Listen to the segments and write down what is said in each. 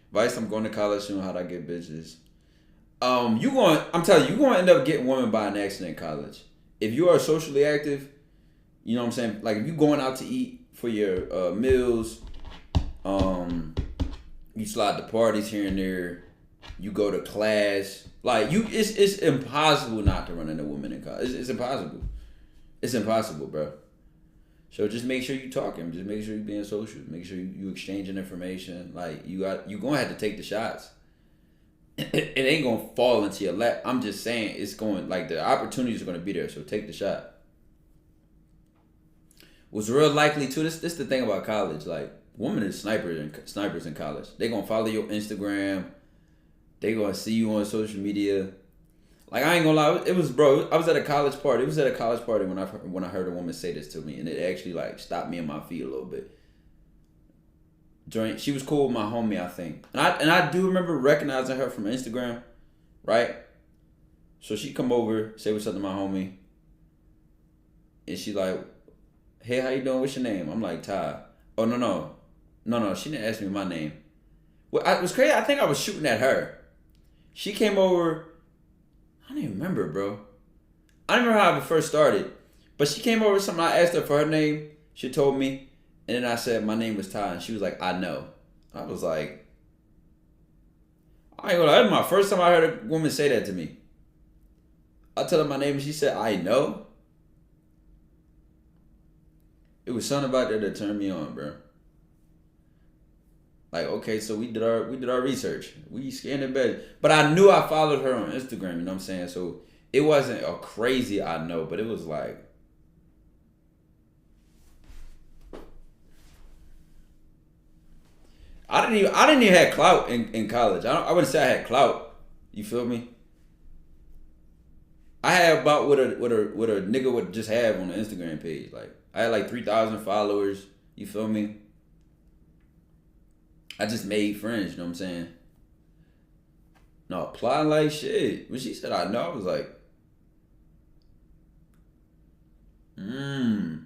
Advice: I'm going to college soon. How'd I get bitches? I'm telling you, you're going to end up getting women by an accident in college. If you are socially active, you know what I'm saying? Like, if you're going out to eat for your meals, um, you slide the parties here and there, you go to class. Like, it's impossible not to run into women in college. It's impossible. It's impossible, bro. So just make sure you talking. Just make sure you being social. Make sure you exchanging information. Like, you gonna have to take the shots. It ain't gonna fall into your lap. I'm just saying it's going, like, the opportunities are gonna be there. So take the shot. What's real likely too. This the thing about college. Like, women are snipers in college. They gonna follow your Instagram. They gonna see you on social media. Like, I ain't gonna lie, it was, bro. I was at a college party. It was at a college party when I heard a woman say this to me, and it actually, like, stopped me in my feet a little bit. She was cool with my homie, I think, and I do remember recognizing her from Instagram, right? So she come over, say what's up to my homie, and she like, hey, how you doing? What's your name? I'm like, Ty. Oh, no. She didn't ask me my name. Well, it was crazy. I think I was shooting at her. She came over. I don't even remember, bro. I don't remember how it first started. But she came over with something. I asked her for her name. She told me. And then I said my name was Ty. And she was like, I know. I was like, I ain't gonna lie. That was my first time I heard a woman say that to me. I tell her my name and she said, I know. It was something about that turned me on, bro. Like, okay, so we did our research. We scanned it better. But I knew I followed her on Instagram, you know what I'm saying? So it wasn't a crazy I know, but it was like, I didn't even have clout in college. I wouldn't say I had clout. You feel me? I had about what a nigga would just have on the Instagram page. Like, I had like 3,000 followers. You feel me? I just made friends, you know what I'm saying? No, apply like shit. When she said I know, I was like, mmm.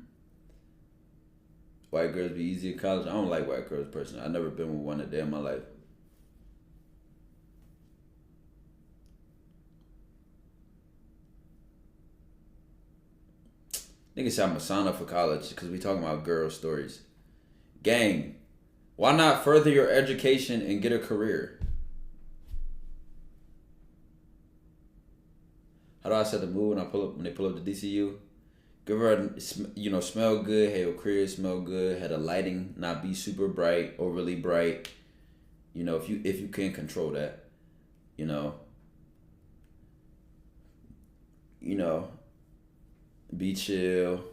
White girls be easy in college. I don't like white girls personally. I've never been with one a day in my life. Niggas say I'm a sign up for college because we talking about girl stories. Gang, why not further your education and get a career? How do I set the mood when they pull up to DCU? Give her smell good, have your crib smell good, had the lighting not be super bright, overly bright. You know, if you can control that, you know. You know, be chill,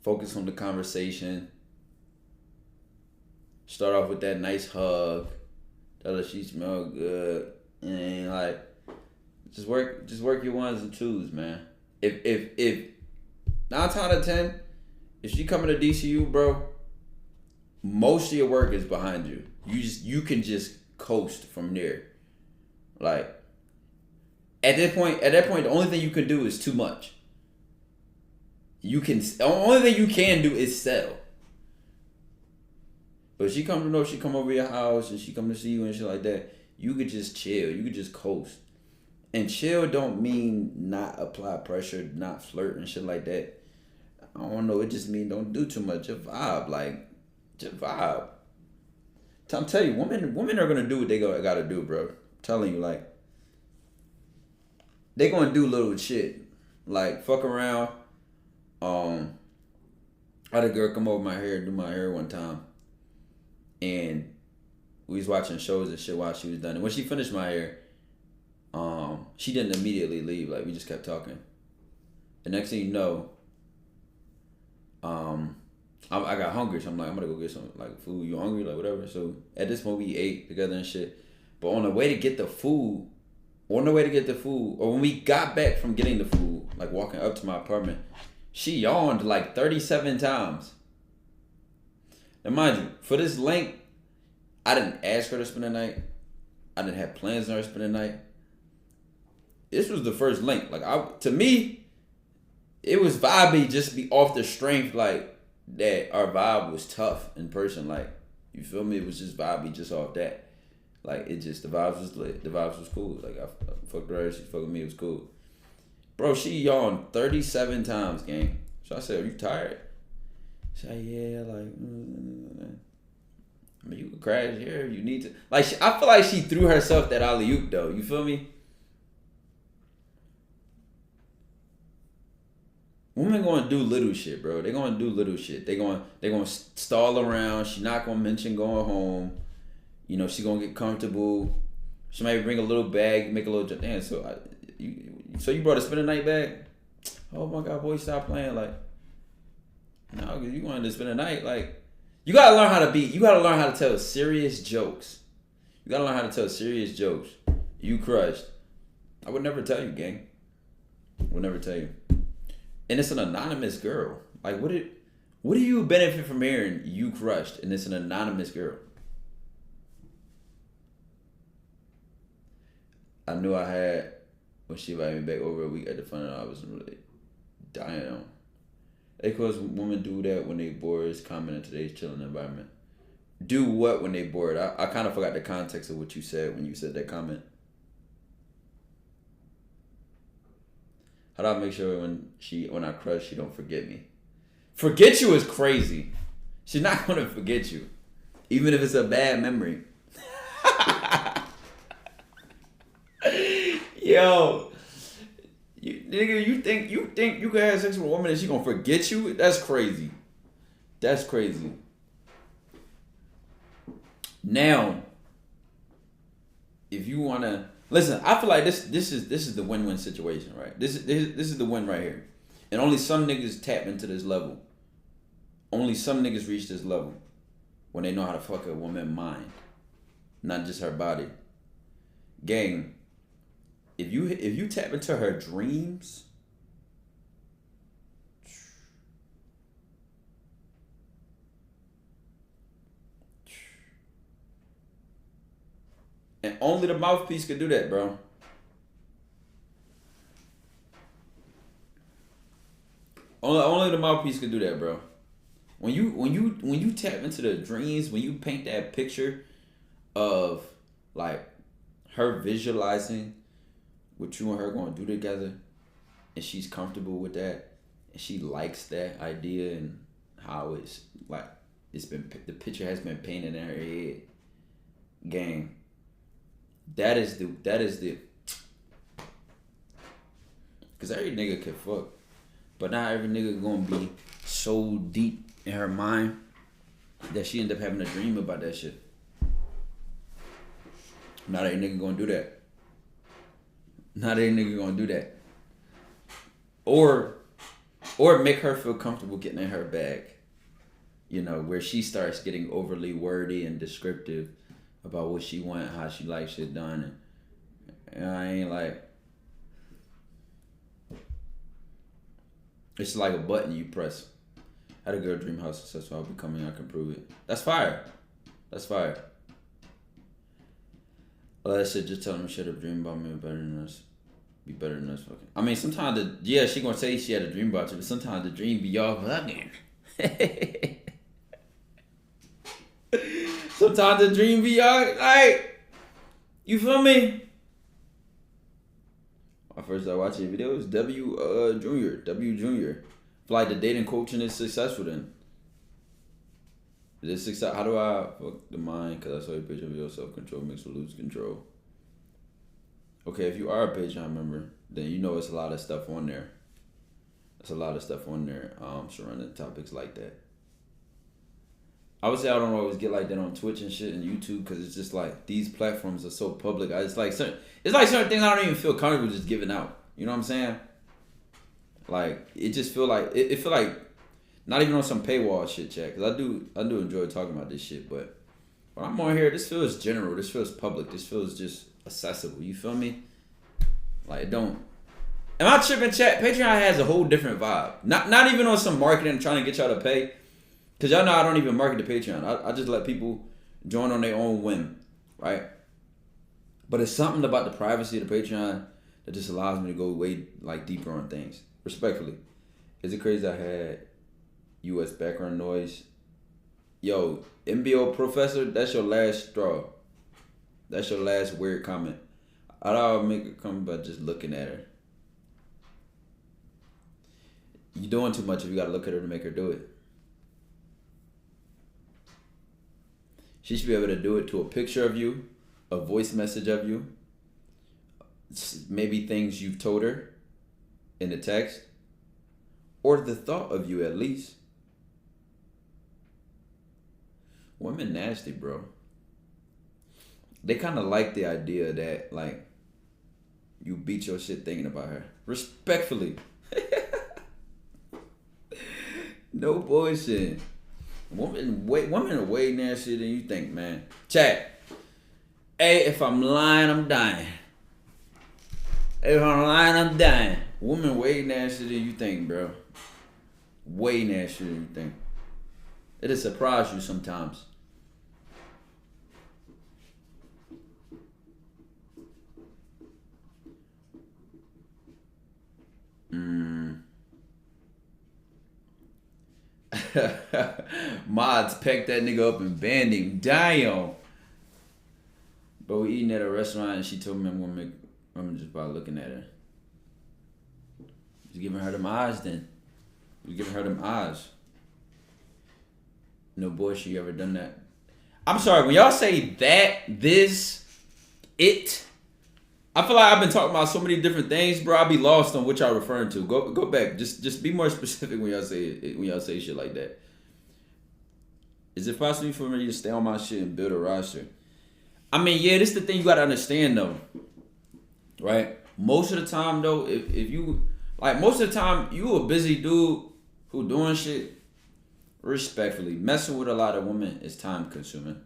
focus on the conversation. Start off with that nice hug. Tell her she smell good. And like, just work your ones and twos, man. If 9 times out of 10, if she coming to DCU, bro, most of your work is behind you. You can just coast from there. Like, at that point, the only thing you can do is too much. The only thing you can do is sell. But if she come to know, she come over your house and she come to see you and shit like that, you could just chill. You could just coast. And chill don't mean not apply pressure, not flirt and shit like that. I don't know. It just mean don't do too much. Just vibe, like, just vibe. I'm telling you, women are gonna do what they gotta do, bro. I'm telling you, like, they gonna do little shit, like fuck around. I had a girl come over do my hair one time, and we was watching shows and shit while she was done. And when she finished my hair, she didn't immediately leave. Like, we just kept talking. The next thing you know, I got hungry, so I'm like, I'm gonna go get some like food. You hungry? Like, whatever. So at this point, we ate together and shit. But on the way to get the food, or when we got back from getting the food, like walking up to my apartment, she yawned like 37 times. Now, mind you, for this length, I didn't ask her to spend the night. I didn't have plans on her to spend the night. This was the first link. Like, to me, it was vibey just be off the strength, like, that our vibe was tough in person. Like, You feel me? It was just vibey just off that. Like, it just, the vibes was lit. The vibes was cool. Like, I fucked her, she fucked with me, it was cool. Bro, she yawned 37 times, gang. So I said, are you tired? She said, yeah, like, I mean, you could crash here if you need to. Like, I feel like she threw herself that alley-oop, though. You feel me? Women gonna do little shit, bro. They gonna do little shit. They gonna stall around. She not gonna mention going home. You know, she gonna get comfortable. She might bring a little bag, make a little damn. So you brought a spend a night bag? Oh my god, boy, stop playing. Like, no, cause you wanted to spend a night. Like, you gotta learn how to be. You gotta learn how to tell serious jokes. You gotta learn how to tell serious jokes. You crushed. I would never tell you, gang. I would never tell you. And it's an anonymous girl. Like, what do you benefit from hearing you crushed and it's an anonymous girl? I knew I had, when she invited me back over a week at the fun, I was really dying on. Because women do that when they bored. It's common in today's chilling environment. Do what when they bored? I kind of forgot the context of what you said when you said that comment. How do I make sure when I crush, she don't forget me? Forget you is crazy. She's not gonna forget you, even if it's a bad memory. Yo, you think you can have sex with a woman and she gonna forget you? That's crazy. That's crazy. Now, if you wanna listen, I feel like this is the win-win situation, right? This is the win right here, and only some niggas tap into this level. Only some niggas reach this level when they know how to fuck a woman's mind, not just her body. Gang, if you tap into her dreams, and only the mouthpiece could do that, bro. Only the mouthpiece could do that, bro. When you tap into the dreams, when you paint that picture of like her visualizing what you and her gonna do together, and she's comfortable with that, and she likes that idea and how it's like the picture has been painted in her head, gang. That is the because every nigga can fuck, but not every nigga gonna be so deep in her mind that she end up having a dream about that shit. Not every nigga gonna do that. Not every nigga gonna do that. Or make her feel comfortable getting in her bag. You know, where she starts getting overly wordy and descriptive about what she want, how she likes shit done, and I ain't like. It's like a button you press. I had a girl dream house successful. I'll be coming. I can prove it. That's fire. That's fire. All that shit. Just tell them shit up. Dream about me. Better than us. Be better than us. Fucking. I mean, sometimes she gonna say she had a dream about you, but sometimes the dream be y'all fucking. Sometimes the dream be y'all like. You feel me? My first time watching video was W Junior. Feel like the dating coaching is successful then. Is it success? How do I fuck the mind? Because I saw your picture of your self-control mixed with lose control. Okay, if you are a Patreon member, then you know it's a lot of stuff on there. There's a lot of stuff on there surrounding topics like that. I would say I don't always get like that on Twitch and shit and YouTube because it's just like these platforms are so public. It's like certain things I don't even feel comfortable just giving out. You know what I'm saying? Like it just feel like it feel like not even on some paywall shit, chat. Because I do enjoy talking about this shit, but when I'm on here, this feels general. This feels public. This feels just accessible. You feel me? Like it don't. Am I tripping, chat? Patreon has a whole different vibe. Not even on some marketing trying to get y'all to pay. Because y'all know I don't even market the Patreon. I just let people join on their own whim, right? But it's something about the privacy of the Patreon that just allows me to go way like deeper on things. Respectfully. Is it crazy I had U.S. background noise? Yo, MBO professor, that's your last straw. That's your last weird comment. I don't make a comment by just looking at her. You're doing too much if you gotta look at her to make her do it. She should be able to do it to a picture of you, a voice message of you, maybe things you've told her in the text, or the thought of you at least. Women nasty, bro. They kind of like the idea that, like, you beat your shit thinking about her. Respectfully. No bullshit. Women are way nastier than you think, man. Chat. Hey, if I'm lying, I'm dying. If I'm lying, I'm dying. Women way nastier than you think, bro. Way nastier than you think. It'll surprise you sometimes. Mods pecked that nigga up and banned him. Damn. But we eating at a restaurant and she told me I'm just by looking at her. Just giving her them eyes then. Just giving her them eyes. No bullshit, you ever done that? I'm sorry, when y'all say that, this, it, I feel like I've been talking about so many different things, bro. I'll be lost on what y'all referring to. Go back. Just be more specific when y'all say it, when y'all say shit like that. Is it possible for me to stay on my shit and build a roster? I mean, yeah, this is the thing you gotta understand though. Right? Most of the time though, if you like most of the time you a busy dude who doing shit, respectfully, messing with a lot of women is time consuming.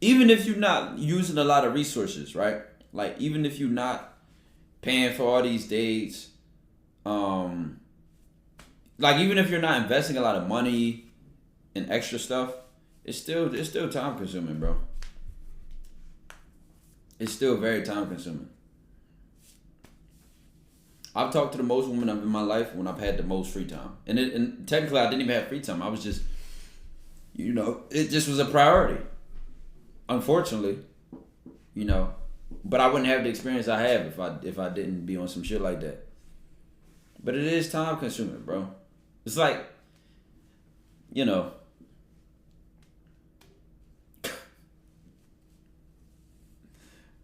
Even if you're not using a lot of resources, right? Like even if you're not paying for all these dates, like even if you're not investing a lot of money in extra stuff, it's still time consuming, bro. It's still very time consuming. I've talked to the most women in my life when I've had the most free time. And technically I didn't even have free time. I was just, it just was a priority. Unfortunately, but I wouldn't have the experience I have if I didn't be on some shit like that. But it is time consuming, bro. It's like,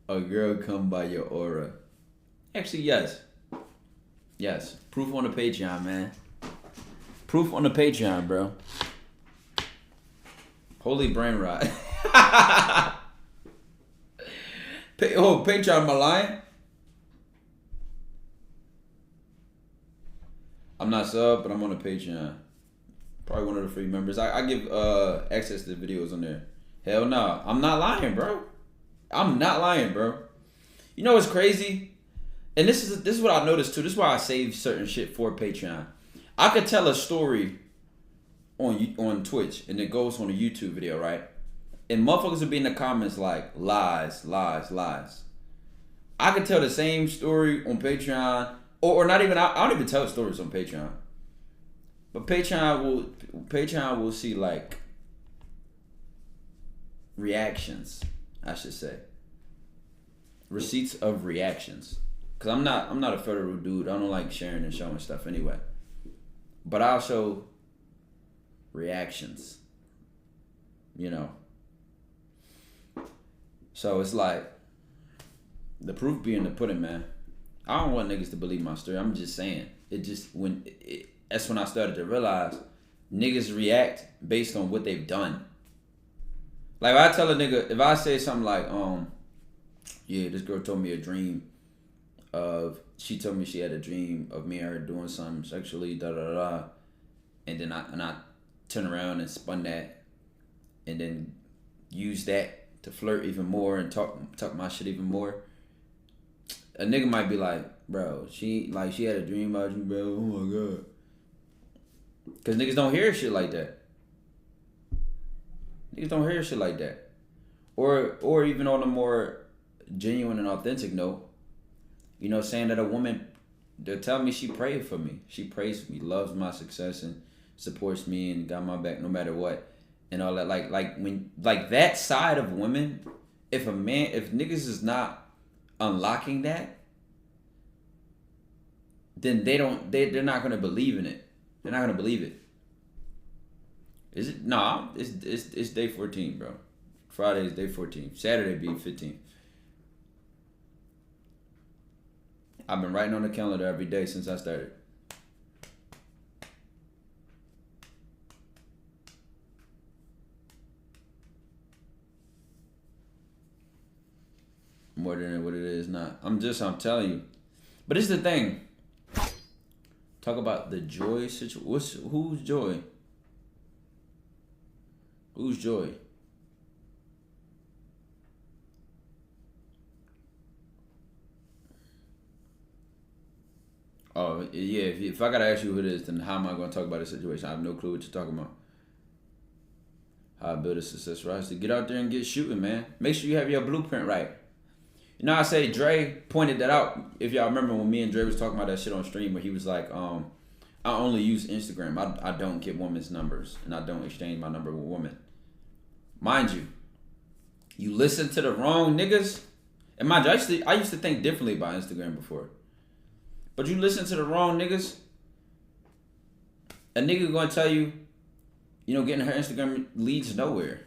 a girl come by your aura. Actually, yes. Yes. Proof on the Patreon, man. Proof on the Patreon, bro. Holy brain rot. Patreon, am I lying? I'm not sub, but I'm on a Patreon. Probably one of the free members. I give access to videos on there. Hell no. I'm not lying, bro. I'm not lying, bro. You know what's crazy? And this is what I noticed too. This is why I save certain shit for Patreon. I could tell a story on Twitch and it goes on a YouTube video, right? And motherfuckers would be in the comments like lies, lies, lies. I could tell the same story on Patreon, or not even. I don't even tell stories on Patreon. But Patreon will see like reactions, I should say. Receipts of reactions. Cause I'm not a federal dude. I don't like sharing and showing stuff anyway. But I'll show reactions. So it's like the proof being the pudding, man. I don't want niggas to believe my story. I'm just saying. That's when I started to realize niggas react based on what they've done. Like if I tell a nigga, if I say something like, yeah, this girl told me a dream she told me she had a dream of me and her doing something sexually, da da da, and then I turn around and spun that, and then use that to flirt even more and talk my shit even more. A nigga might be like, bro, she had a dream about you, bro. Oh my god. Cause niggas don't hear shit like that. Niggas don't hear shit like that. Or even on a more genuine and authentic note, saying that a woman, they'll tell me she prayed for me. She prays for me, loves my success, and supports me and got my back no matter what, and all that. Like that side of women, if niggas is not unlocking that, then they're not gonna believe in it. They're not gonna believe it. Is it? Nah, it's day 14, bro. Friday is day 14. Saturday be 15. I've been writing on the calendar every day since I started. More than what it is not. I'm telling you. But it's the thing. Talk about the joy situation. Who's joy? Who's joy? Oh, yeah. If I gotta ask you who it is, then how am I gonna talk about the situation? I have no clue what you're talking about. How I build a success rise to get out there and get shooting, man. Make sure you have your blueprint right. You know, I say Dre pointed that out. If y'all remember when me and Dre was talking about that shit on stream, where he was like, I only use Instagram. I don't get women's numbers, and I don't exchange my number with women. Mind you, you listen to the wrong niggas. And mind you, I used to think differently about Instagram before. But you listen to the wrong niggas, a nigga gonna tell you, you know, getting her Instagram leads nowhere.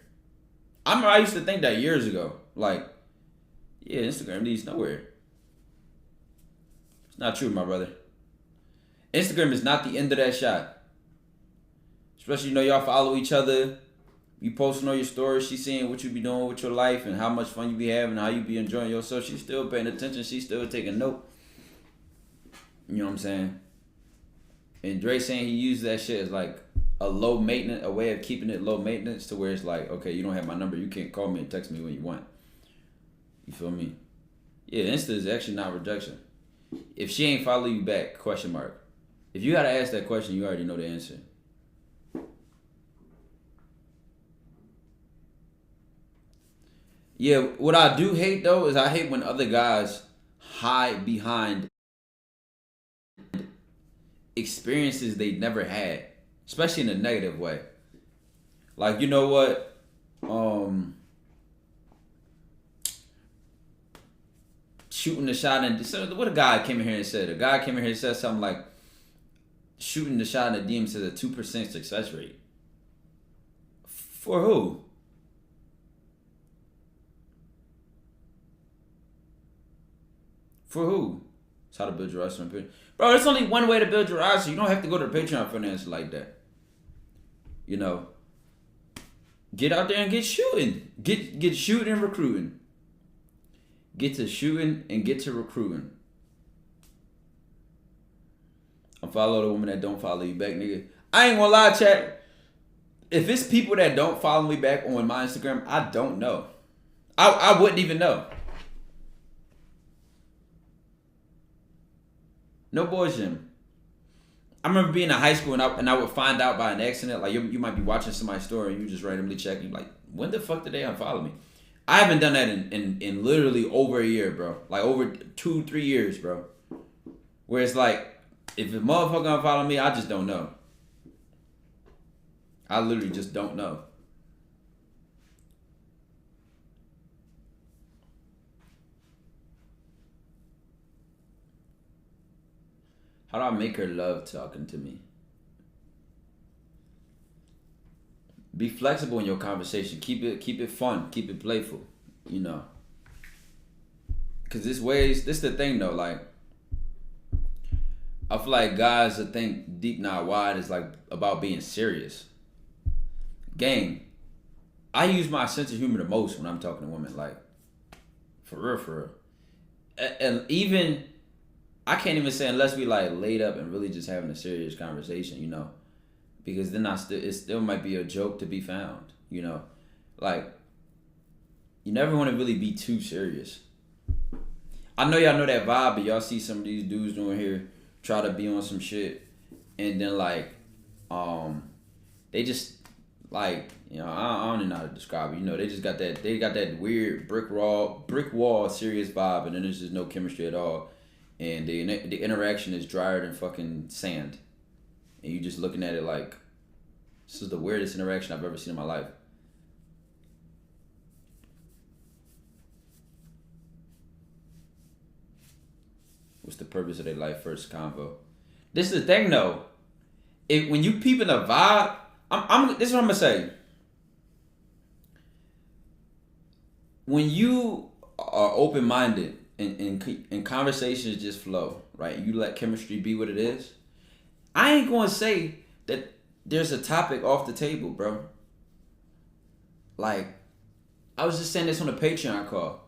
I used to think that years ago. Like, yeah, Instagram leads nowhere. It's not true, my brother. Instagram is not the end of that shot. Especially, you know, y'all follow each other. You posting on your stories. She seeing what you be doing with your life and how much fun you be having, how you be enjoying yourself. She's still paying attention. She's still taking note. You know what I'm saying? And Dre saying he used that shit as like a low maintenance, a way of keeping it low maintenance to where it's like, okay, you don't have my number. You can't call me and text me when you want. You feel me? Yeah, Insta is actually not rejection. If she ain't follow you back, question mark. If you gotta ask that question, you already know the answer. Yeah, what I do hate though is I hate when other guys hide behind experiences they never had, especially in a negative way. Like, you know what? Shooting the shot and what a guy came in here and said. A guy came in here and said something like shooting the shot in the DM says a 2% success rate. For who? For who? It's how to build your roster on Patreon. Bro, there's only one way to build your roster. You don't have to go to the Patreon for an answer like that. You know, get out there and get shooting. Get shooting and recruiting. Get to shooting and get to recruiting. Unfollow the woman that don't follow you back, nigga. I ain't gonna lie, chat. If it's people that don't follow me back on my Instagram, I don't know. I wouldn't even know. No bullshit. I remember being in high school and I would find out by an accident. Like, you might be watching somebody's story and you just randomly check and you're like, when the fuck did they unfollow me? I haven't done that in literally over a year, bro. Like over 2-3 years, bro. Where it's like, if a motherfucker unfollow me, I just don't know. I literally just don't know. How do I make her love talking to me? Be flexible in your conversation. Keep it fun. Keep it playful. You know. Cause this is the thing though. Like, I feel like guys that think deep not wide is like about being serious. Gang, I use my sense of humor the most when I'm talking to women. Like, for real. And even, I can't even say unless we like laid up and really just having a serious conversation, you know. Because then it still might be a joke to be found, you know. Like, you never want to really be too serious. I know y'all know that vibe, but y'all see some of these dudes doing here try to be on some shit, and then like, they just like, you know, I don't even know how to describe it. You know, they got that weird brick wall serious vibe, and then there's just no chemistry at all, and the interaction is drier than fucking sand. And you just looking at it like, This is the weirdest interaction I've ever seen in my life. What's the purpose of their life first convo? This is the thing though. When you peeping the vibe, this is what I'm gonna say. When you are open minded and conversations just flow, right? You let chemistry be what it is. I ain't gonna say that there's a topic off the table, bro. Like, I was just saying this on a Patreon call.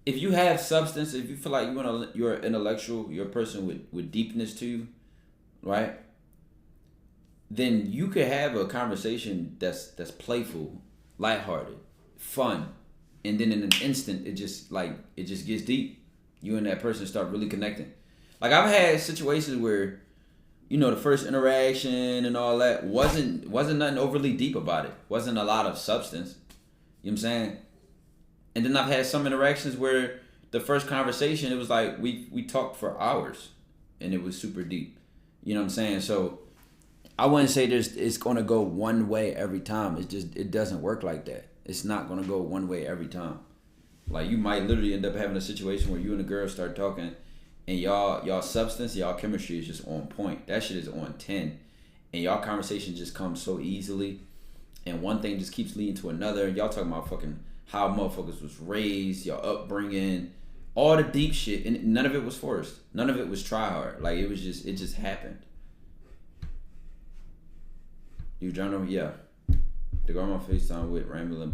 If you have substance, if you feel like you're an intellectual, you're a person with deepness to you, right? Then you could have a conversation that's playful, lighthearted, fun, and then in an instant it just gets deep. You and that person start really connecting. Like, I've had situations where, the first interaction and all that wasn't nothing overly deep about it. Wasn't a lot of substance. You know what I'm saying? And then I've had some interactions where the first conversation, it was like we talked for hours and it was super deep. You know what I'm saying? So I wouldn't say it's gonna go one way every time. It doesn't work like that. It's not gonna go one way every time. Like, you might literally end up having a situation where you and a girl start talking and y'all substance, y'all chemistry is just on point. That shit is on 10. And y'all conversation just comes so easily. And one thing just keeps leading to another. Y'all talking about fucking how motherfuckers was raised, your upbringing, all the deep shit, and none of it was forced. None of it was try hard. Like, it just happened. You journal? Yeah. The girl on FaceTime with rambling.